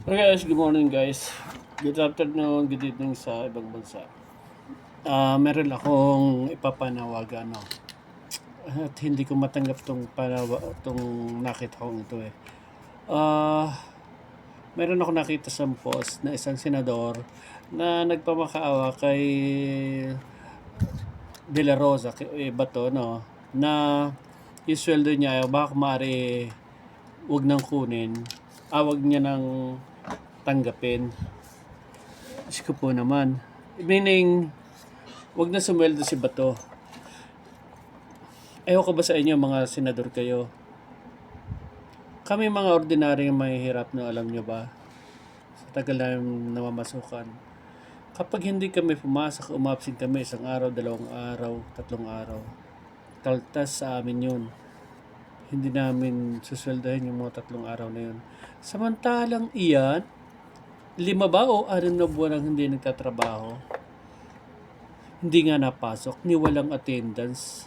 Okay guys, good morning guys. Good afternoon, good evening sa ibang bansa. Meron akong ipapanawagan, no? At hindi ko matanggap tong nakita kong ito eh. Ah, Meron ako nakita sa post na isang senador na nagpamakaawa kay De La Rosa, kay Bato, no? Na yung sweldo niya, baka maaari wag nang kunin, wag niya nang tanggapin. Diyos ko po naman. Meaning, wag na sumweldo si Bato. Ewan ko ba sa inyo, mga senador kayo? Kami mga ordinaryong mahihirap na, alam nyo ba? Sa tagal namin namamasukan. Kapag hindi kami pumasok, umabsent kami isang araw, 2 araw, 3 araw. Kaltas sa amin yun. Hindi namin susweldahin yung mga 3 araw na yun. Samantalang iyan, 5 ba o 6 na buwan ang hindi nagtatrabaho? Hindi nga napasok, ni walang attendance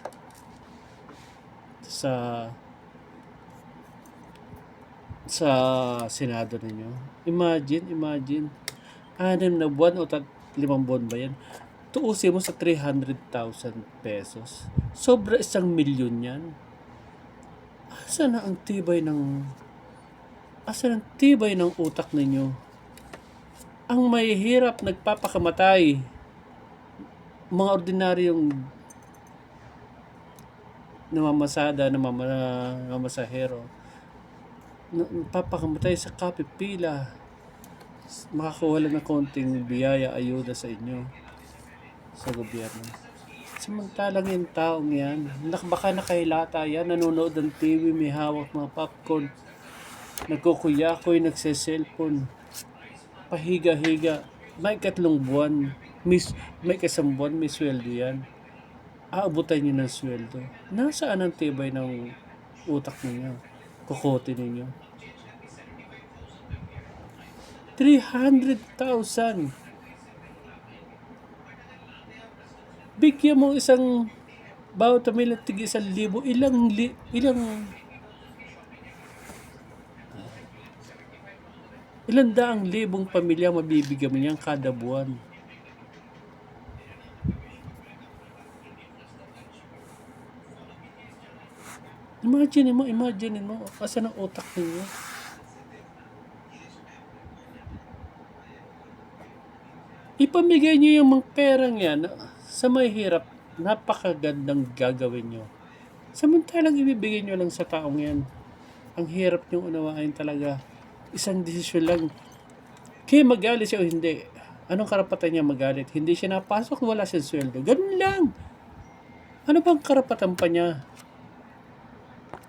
sa Senado ninyo. Imagine. 6 na buwan o 5 buwan ba yan? Tuusin mo sa 300,000 pesos. Sobra 1 milyon yan. Asan ang tibay ng utak ninyo? Ang mahihirap nagpapakamatay. Mga ordinaryong namamasahero, papakamatay sa kapipila, makakuha lang ng konting biyaya, ayuda sa inyo, sa gobyerno. Samantalang yung taong yan, baka nakahilata yan, nanonood ng TV, may hawak mga popcorn, nagkukuyakoy, nagse-cellphone, pahiga-higa, may 3 buwan, may 1 buwan, may sweldo yan. Aabutan nyo ng sweldo. Nasaan ang tibay ng utak ninyo? Kukote ninyo. 300,000. Bigyan mo isang bawat pamilya tig 1,000. Ilang daang libong pamilya mabibigyan mo niyan kada buwan. Imagine mo, asan ang utak ninyo? Ipamigay nyo yung mga perang yan sa may hirap, napakagandang gagawin nyo. Samantalang ibibigay nyo lang sa taong yan. Ang hirap nyo unawain talaga. Isang desisyon lang. Kaya magalit siya o hindi. Anong karapatan niya magalit? Hindi siya napasok, wala siyang sweldo. Ganun lang. Ano bang karapatan pa niya?